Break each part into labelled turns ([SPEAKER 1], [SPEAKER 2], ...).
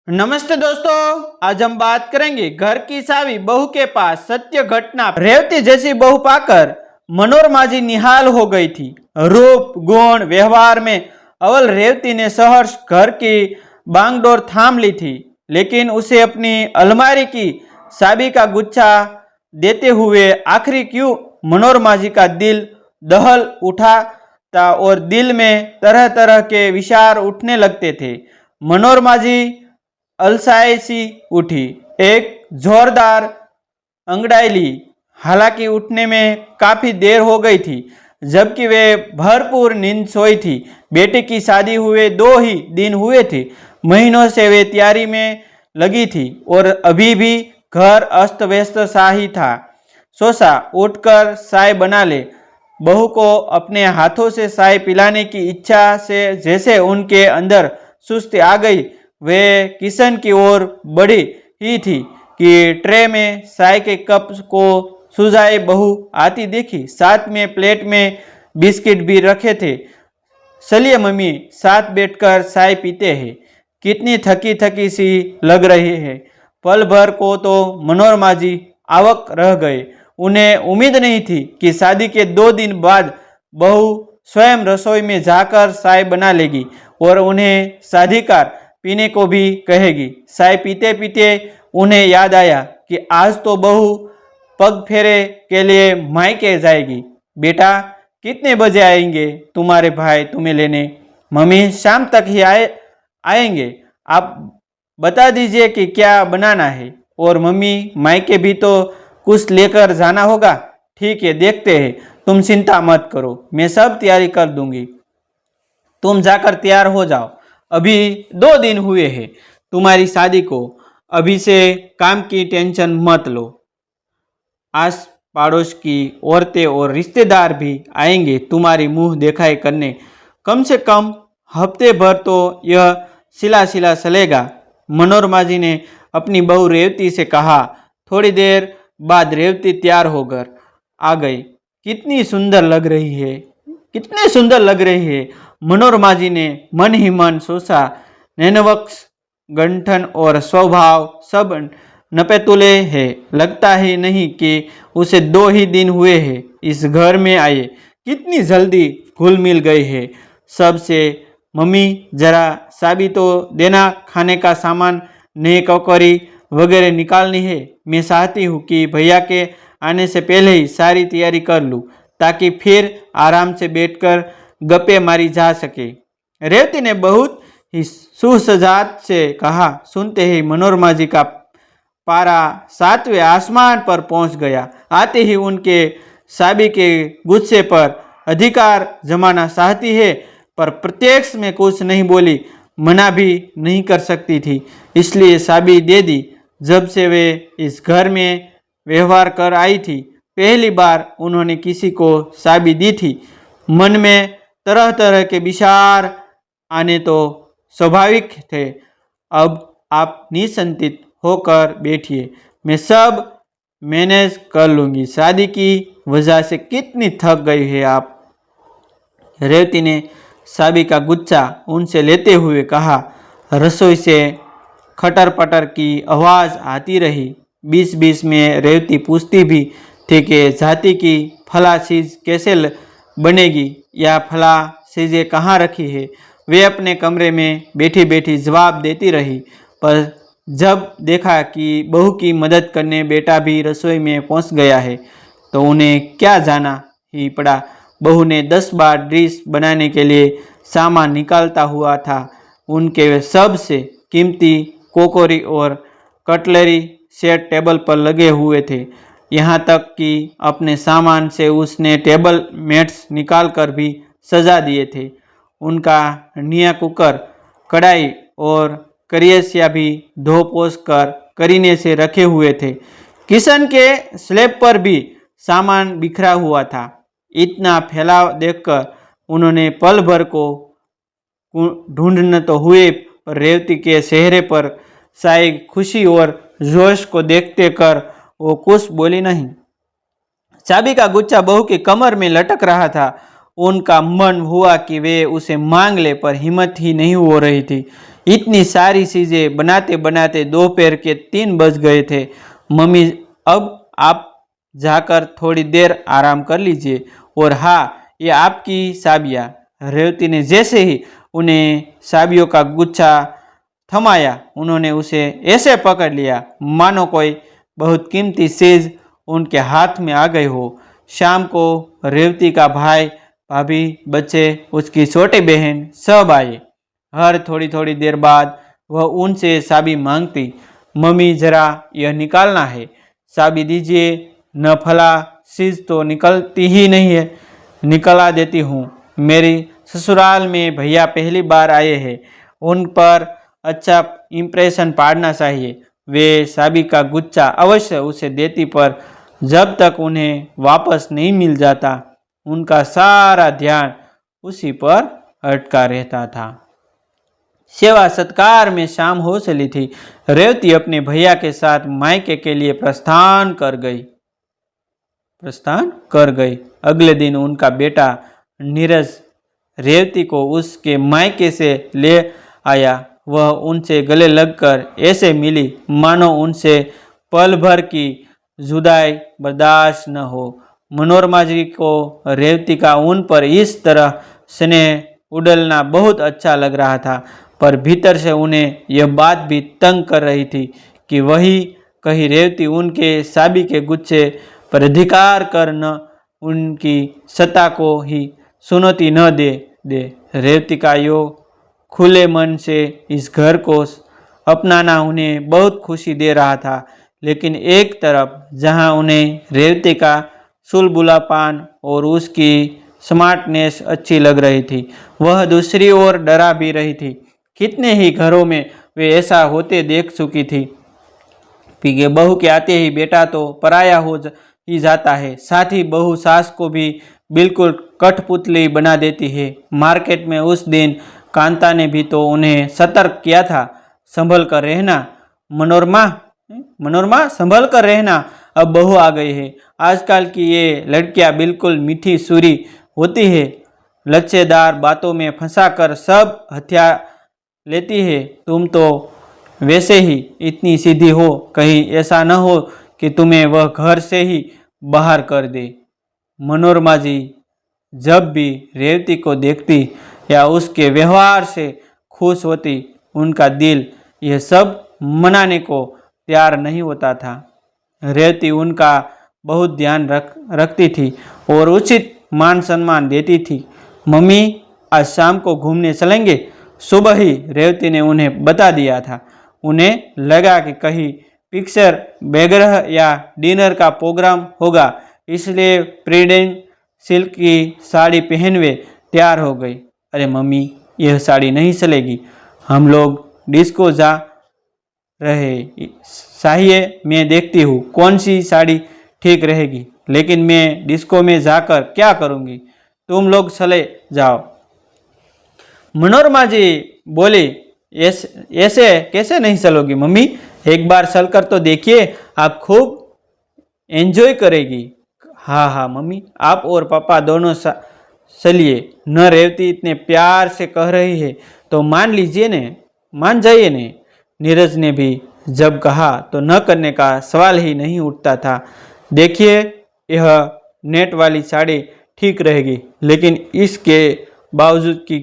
[SPEAKER 1] नमस्ते दोस्तों, आज हम बात करेंगे घर की सावी बहू के पास सत्य घटना। रेवती जैसी बहू पाकर मनोरमा जी निहाल हो गई थी। रूप गुण व्यवहार में अव्वल रेवती ने सहर्ष घर की बागडोर थाम ली थी, लेकिन उसे अपनी अलमारी की चाबी का गुच्छा देते हुए आखिरी क्यों मनोरमा जी का दिल दहल उठा था और दिल में तरह तरह के विचार उठने लगते थे। मनोरमा जी अलसाई सी उठी, एक जोरदार अंगड़ाई ली। हालांकि उठने में काफी देर हो गई थी, जबकि वे भरपूर नींद सोई थी। बेटे की शादी हुए 2 ही दिन हुए थे। महीनों से वे तैयारी में लगी थी और अभी भी घर अस्त व्यस्त सा ही था। सोचा उठकर चाय बना ले। बहू को अपने हाथों से चाय पिलाने की इच्छा से जैसे उनके अंदर सुस्ती आ गई। वे किचन की ओर बढ़ी ही थी कि ट्रे में चाय के कप को सुझाए बहू आती देखी। साथ में प्लेट में बिस्किट भी रखे थे। चलिए मम्मी, साथ बैठकर चाय पीते हैं। कितनी थकी थकी सी लग रही है। पल भर को तो मनोरमा जी आवक रह गए। उन्हें उम्मीद नहीं थी कि शादी के 2 दिन बाद बहू स्वयं रसोई में जाकर चाय बना लेगी और उन्हें साधिकार पीने को भी कहेगी। चाय पीते पीते उन्हें याद आया कि आज तो बहू पग फेरे के लिए मायके जाएगी। बेटा, कितने बजे आएंगे तुम्हारे भाई तुम्हें लेने? मम्मी, शाम तक ही आएंगे। आप बता दीजिए कि क्या बनाना है। और मम्मी, मायके भी तो कुछ लेकर जाना होगा। ठीक है, देखते हैं। तुम चिंता मत करो, मैं सब तैयारी कर दूंगी। तुम जाकर तैयार हो जाओ। अभी 2 दिन हुए हैं तुम्हारी शादी को। अभी से काम की टेंशन मत लो। आस पड़ोस की औरतें और रिश्तेदार भी आएंगे तुम्हारी मुंह दिखाई करने। कम से कम हफ्ते भर तो यह सिला चलेगा। मनोरमा जी ने अपनी बहू रेवती से कहा। थोड़ी देर बाद रेवती तैयार होकर आ गई। कितनी सुंदर लग रही है, कितनी सुंदर लग रही है। मनोरमा जी ने मन ही मन सोचा। नैनवक्ष, गंठन और स्वभाव सब नपेतुले है। लगता ही नहीं कि उसे 2 ही दिन हुए हैं इस घर में आए। कितनी जल्दी घुल मिल गई है सबसे। मम्मी, जरा चाबी तो देना। खाने का सामान, नई कटोरी वगैरह निकालनी है। मैं चाहती हूँ कि भैया के आने से पहले ही सारी तैयारी कर लूँ, ताकि फिर आराम से बैठकर गप्पे मारी जा सके। रेवती ने बहुत ही सुसजात से कहा। सुनते ही मनोरमा जी का पारा 7वें आसमान पर पहुंच गया। आते ही उनके चाबी के गुच्छे पर अधिकार जमाना चाहती है, पर प्रत्यक्ष में कुछ नहीं बोली, मना भी नहीं कर सकती थी, इसलिए चाबी दे दी। जब से वे इस घर में व्यवहार कर आई थी, पहली बार उन्होंने किसी को चाबी दी थी। मन में तरह तरह के विचार आने तो स्वाभाविक थे। अब आप निश्चिंत होकर बैठिए, मैं सब मैनेज कर लूँगी। शादी की वजह से कितनी थक गई है आप। रेवती ने चाबी का गुच्छा उनसे लेते हुए कहा। रसोई से खटर पटर की आवाज़ आती रही। बीच बीच में रेवती पूछती भी थी कि जाति की फला चीज़ कैसे बनेगी या फला चीज़ें कहाँ रखी है। वे अपने कमरे में बैठी बैठी जवाब देती रही, पर जब देखा कि बहू की मदद करने बेटा भी रसोई में पहुंच गया है, तो उन्हें क्या जाना ही पड़ा। बहू ने 10 बार डिश बनाने के लिए सामान निकालता हुआ था। उनके सबसे कीमती कोकोरी और कटलरी सेट टेबल पर लगे हुए थे। यहाँ तक कि अपने सामान से उसने टेबल मैट्स निकाल कर भी सजा दिए थे। उनका निया कुकर, कढ़ाई और करियसिया भी धो पोस कर करीने से रखे हुए थे। किचन के स्लैब पर भी सामान बिखरा हुआ था। इतना फैलाव देखकर उन्होंने पल भर को ढूंढने तो हुए, पर रेवती के चेहरे पर शायद खुशी और जोश को देखते कर वो कुछ बोली नहीं। चाबी का गुच्छा बहू की कमर में लटक रहा था। उनका मन हुआ कि वे उसे मांग ले, पर हिम्मत ही नहीं हो रही थी। इतनी सारी चीजें बनाते बनाते दोपहर के 3 बज गए थे। मम्मी, अब आप जाकर थोड़ी देर आराम कर लीजिए। और हाँ, ये आपकी चाबियाँ। रेवती ने जैसे ही उन्हें चाबियों का गुच्छा थमाया, उन्होंने उसे ऐसे पकड़ लिया मानो कोई बहुत कीमती चीज उनके हाथ में आ गई हो। शाम को रेवती का भाई, भाभी, बच्चे, उसकी छोटी बहन सब आए। हर थोड़ी थोड़ी देर बाद वह उनसे चाबी मांगती। मम्मी, जरा यह निकालना है, चाबी दीजिए। न फला चीज तो निकलती ही नहीं है। निकला देती हूँ। मेरी ससुराल में भैया पहली बार आए हैं, उन पर अच्छा इम्प्रेशन पाड़ना चाहिए। वे चाबी का गुच्छा अवश्य उसे देती, पर जब तक उन्हें वापस नहीं मिल जाता, उनका सारा ध्यान उसी पर अटका रहता था। सेवा सत्कार में शाम हो चली थी। रेवती अपने भैया के साथ मायके के लिए प्रस्थान कर गई। अगले दिन उनका बेटा नीरज रेवती को उसके मायके से ले आया। वह उनसे गले लगकर ऐसे मिली मानो उनसे पल भर की जुदाई बर्दाश्त न हो। मनोरमा जी को रेवती का उन पर इस तरह स्नेह उड़लना बहुत अच्छा लग रहा था, पर भीतर से उन्हें यह बात भी तंग कर रही थी कि वही कहीं रेवती उनके चाबी के गुच्छे पर अधिकार कर न उनकी सत्ता को ही चुनौती न दे। रेवती का यो खुले मन से इस घर को अपनाना उन्हें बहुत खुशी दे रहा था, लेकिन एक तरफ जहां उन्हें रेवती का चुलबुलापन और उसकी स्मार्टनेस अच्छी लग रही थी, वह दूसरी ओर डरा भी रही थी। कितने ही घरों में वे ऐसा होते देख चुकी थी कि बहू के आते ही बेटा तो पराया हो ही जाता है, साथ ही बहू सास को भी बिल्कुल कठपुतली बना देती है। मार्केट में उस दिन कांता ने भी तो उन्हें सतर्क किया था, संभल कर रहना मनोरमा संभल कर रहना, अब बहू आ गई है। आजकल की ये लड़कियां बिल्कुल मीठी सूरी होती है, लच्छेदार बातों में फंसाकर सब हथियार लेती है। तुम तो वैसे ही इतनी सीधी हो, कहीं ऐसा न हो कि तुम्हें वह घर से ही बाहर कर दे। मनोरमा जी जब भी रेवती को देखती या उसके व्यवहार से खुश होती, उनका दिल यह सब मनाने को तैयार नहीं होता था। रेवती उनका बहुत ध्यान रखती थी और उचित मान सम्मान देती थी। मम्मी, आज शाम को घूमने चलेंगे। सुबह ही रेवती ने उन्हें बता दिया था। उन्हें लगा कि कहीं पिक्चर वगैरह या डिनर का प्रोग्राम होगा, इसलिए प्रीवेडिंग सिल्क की साड़ी पहन वे तैयार हो गई। अरे मम्मी, यह साड़ी नहीं चलेगी, हम लोग डिस्को जा रहे, चाहिए मैं देखती हूँ कौन सी साड़ी ठीक रहेगी, लेकिन मैं डिस्को में जाकर क्या करूँगी, तुम लोग चले जाओ। मनोरमा जी बोली, ऐसे कैसे नहीं चलोगी मम्मी, एक बार चलकर तो देखिए, आप खूब एंजॉय करेगी। हाँ हाँ मम्मी, आप और पापा दोनों चलिए न। रेवती इतने प्यार से कह रही है तो मान लीजिए ने, मान जाइए ने। नीरज ने भी जब कहा तो न करने का सवाल ही नहीं उठता था। देखिए, यह नेट वाली साड़ी ठीक रहेगी, लेकिन इसके बावजूद की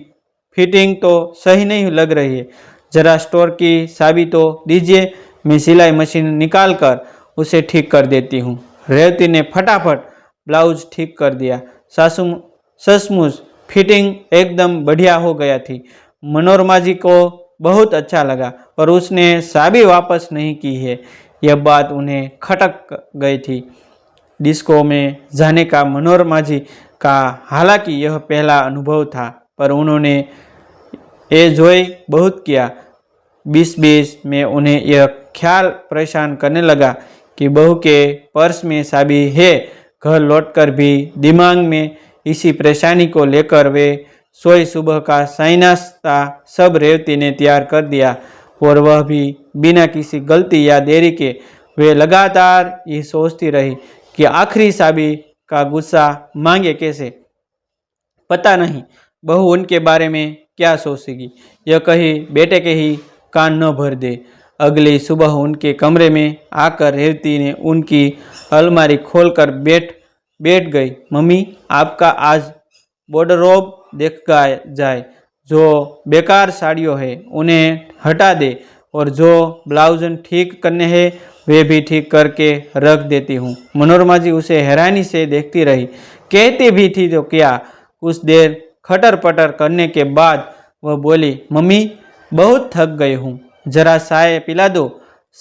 [SPEAKER 1] फिटिंग तो सही नहीं लग रही है। जरा स्टोर की चाबी तो दीजिए, मैं सिलाई मशीन निकाल कर उसे ठीक कर देती हूँ। रेवती ने फटाफट ब्लाउज ठीक कर दिया। सचमुच फिटिंग एकदम बढ़िया हो गया थी। मनोरमा जी को बहुत अच्छा लगा, पर उसने चाबी वापस नहीं की है, यह बात उन्हें खटक गई थी। डिस्को में जाने का मनोरमा जी का हालांकि यह पहला अनुभव था, पर उन्होंने एंजॉय बहुत किया। 20-20 में उन्हें यह ख्याल परेशान करने लगा कि बहू के पर्स में चाबी है। घर लौटकर भी दिमाग में इसी परेशानी को लेकर वे सोई। सुबह का चाय नाश्ता सब रेवती ने तैयार कर दिया, और वह भी बिना किसी गलती या देरी के। वे लगातार ये सोचती रही कि आखिरी चाबी का गुस्सा मांगे कैसे। पता नहीं बहू उनके बारे में क्या सोचेगी, यह कहीं बेटे के ही कान न भर दे। अगली सुबह उनके कमरे में आकर रेवती ने उनकी अलमारी खोलकर बैठ गई। मम्मी, आपका आज वार्डरोब देखा जाए। जो बेकार साड़ियों है उन्हें हटा दे और जो ब्लाउज ठीक करने हैं वे भी ठीक करके रख देती हूँ। मनोरमा जी उसे हैरानी से देखती रही। कहती भी थी तो क्या। कुछ देर खटर पटर करने के बाद वह बोली, मम्मी बहुत थक गई हूँ, जरा चाय पिला दो।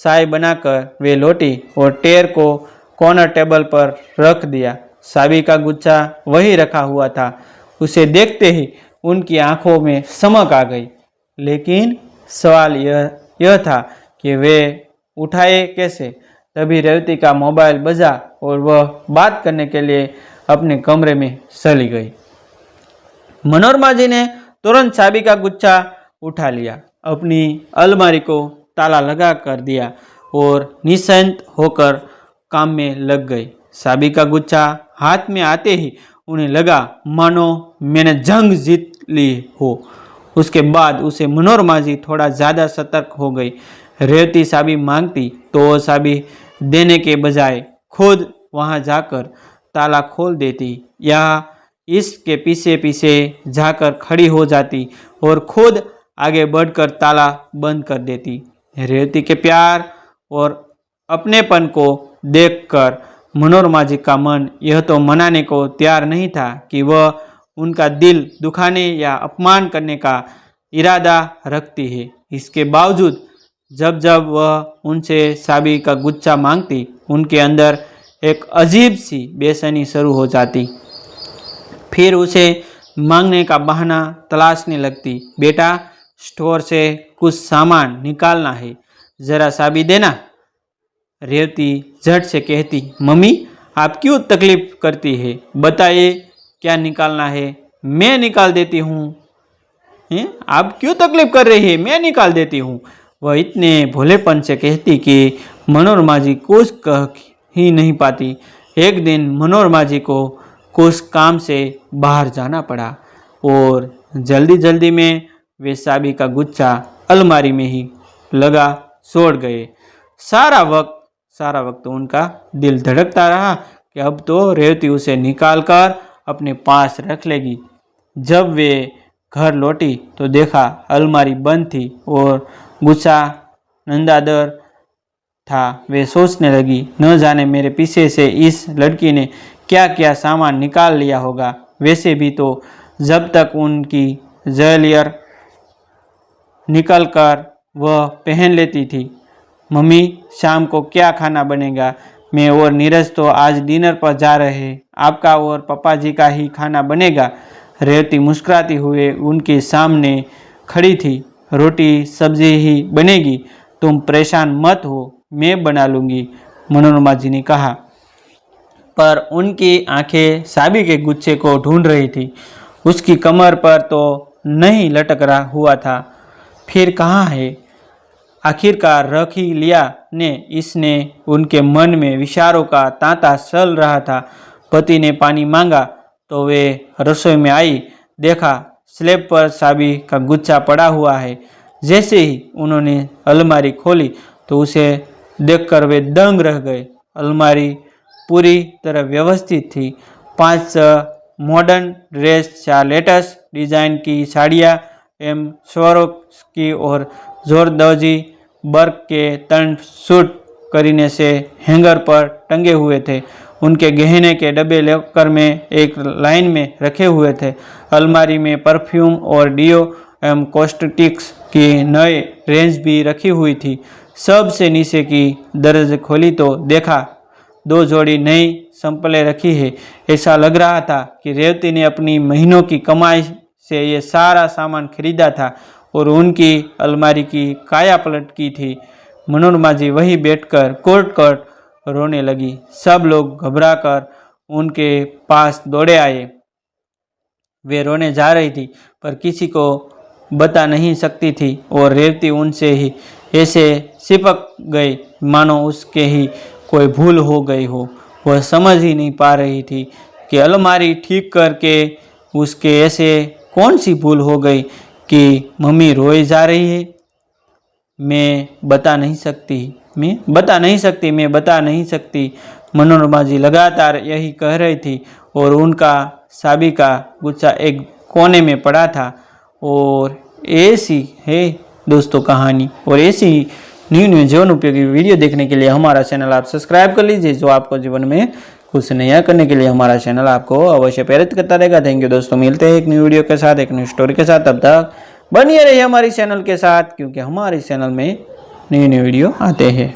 [SPEAKER 1] चाय बनाकर वे लौटी और टेर को कॉर्नर टेबल पर रख दिया। चाबी का गुच्छा वही रखा हुआ था। उसे देखते ही उनकी आंखों में चमक आ गई। लेकिन सवाल यह था कि वे उठाए कैसे। तभी रेवती का मोबाइल बजा और वह बात करने के लिए अपने कमरे में चली गई। मनोरमा जी ने तुरंत चाबी का गुच्छा उठा लिया, अपनी अलमारी को ताला लगा कर दिया और निश्चिंत होकर काम में लग गई। चाबी का गुच्छा हाथ में आते ही उन्हें लगा मानो मैंने जंग जीत ली हो। उसके बाद उसे मनोरमा जी थोड़ा ज़्यादा सतर्क हो गई। रेवती चाबी मांगती तो वो चाबी देने के बजाय खुद वहां जाकर ताला खोल देती या इसके पीछे पीछे जाकर खड़ी हो जाती और खुद आगे बढ़कर ताला बंद कर देती। रेवती के प्यार और अपनेपन को देखकर मनोरमा जी का मन यह तो मनाने को तैयार नहीं था कि वह उनका दिल दुखाने या अपमान करने का इरादा रखती है। इसके बावजूद जब जब वह उनसे चाबी का गुच्छा मांगती, उनके अंदर एक अजीब सी बेचैनी शुरू हो जाती। फिर उसे मांगने का बहाना तलाशने लगती। बेटा, स्टोर से कुछ सामान निकालना है, जरा चाबी देना। रेवती झट से कहती, मम्मी आप क्यों तकलीफ करती है, बताइए क्या निकालना है, मैं निकाल देती हूँ। आप क्यों तकलीफ कर रही है, मैं निकाल देती हूँ। वह इतने भोलेपन से कहती कि मनोरमा जी कुछ कह ही नहीं पाती। एक दिन मनोरमा जी को कुछ काम से बाहर जाना पड़ा और जल्दी जल्दी में वे चाबी का गुच्छा अलमारी में ही लगा छोड़ गए। सारा वक्त उनका दिल धड़कता रहा कि अब तो रेवती उसे निकालकर अपने पास रख लेगी। जब वे घर लौटी तो देखा अलमारी बंद थी और गुच्छा नंदादर था। वे सोचने लगी, न जाने मेरे पीछे से इस लड़की ने क्या क्या सामान निकाल लिया होगा। वैसे भी तो जब तक उनकी ज्वेलरी निकल कर वह पहन लेती थी। मम्मी, शाम को क्या खाना बनेगा? मैं और नीरज तो आज डिनर पर जा रहे हैं, आपका और पापा जी का ही खाना बनेगा। रेवती मुस्कुराती हुए उनके सामने खड़ी थी। रोटी सब्जी ही बनेगी, तुम परेशान मत हो, मैं बना लूँगी, मनोरमा जी ने कहा। पर उनकी आंखें चाबी के गुच्छे को ढूंढ रही थी। उसकी कमर पर तो नहीं लटक रहा हुआ था। फिर कहाँ है? आखिरकार रख ही लिया ने। इसने उनके मन में विचारों का तांता चल रहा था। पति ने पानी मांगा तो वे रसोई में आई। देखा स्लैब पर चाबी का गुच्छा पड़ा हुआ है। जैसे ही उन्होंने अलमारी खोली तो उसे देखकर वे दंग रह गए। अलमारी पूरी तरह व्यवस्थित थी। 5-6 मॉडर्न ड्रेस, 4 लेटेस्ट डिजाइन की साड़ियाँ एवं स्वरों और जोरदौजी वर्क के 3 सूट करीने से हैंगर पर टंगे हुए थे। उनके गहने के डब्बे लॉकर में एक लाइन में रखे हुए थे। अलमारी में परफ्यूम और डिओ एवं कॉस्मेटिक्स की नई रेंज भी रखी हुई थी। सबसे नीचे की दर्ज खोली तो देखा 2 जोड़ी नई चंपलें रखी है। ऐसा लग रहा था कि रेवती ने अपनी महीनों की कमाई से ये सारा सामान खरीदा था और उनकी अलमारी की काया पलट की थी। मनोरमा जी वहीं बैठकर कोट रोने लगी। सब लोग घबराकर उनके पास दौड़े आए। वे रोने जा रही थी पर किसी को बता नहीं सकती थी और रेवती उनसे ही ऐसे चिपक गई मानो उसके ही कोई भूल हो गई हो। वह समझ ही नहीं पा रही थी कि अलमारी ठीक करके उसके ऐसे कौन सी भूल हो गई कि मम्मी रोए जा रही है, मैं बता नहीं सकती। मनोरमा जी लगातार यही कह रही थी और उनका साबी का गुस्सा एक कोने में पड़ा था। और ऐसी है दोस्तों कहानी, और ऐसी न्यू जीवन उपयोगी वीडियो देखने के लिए हमारा चैनल आप सब्सक्राइब कर लीजिए, जो आपको जीवन में कुछ नया करने के लिए हमारा चैनल आपको अवश्य प्रेरित करता रहेगा। थैंक यू दोस्तों, मिलते हैं एक न्यू वीडियो के साथ, एक न्यू स्टोरी के साथ। तब तक बनिए रहिए हमारे चैनल के साथ, क्योंकि हमारे चैनल में न्यू वीडियो आते हैं।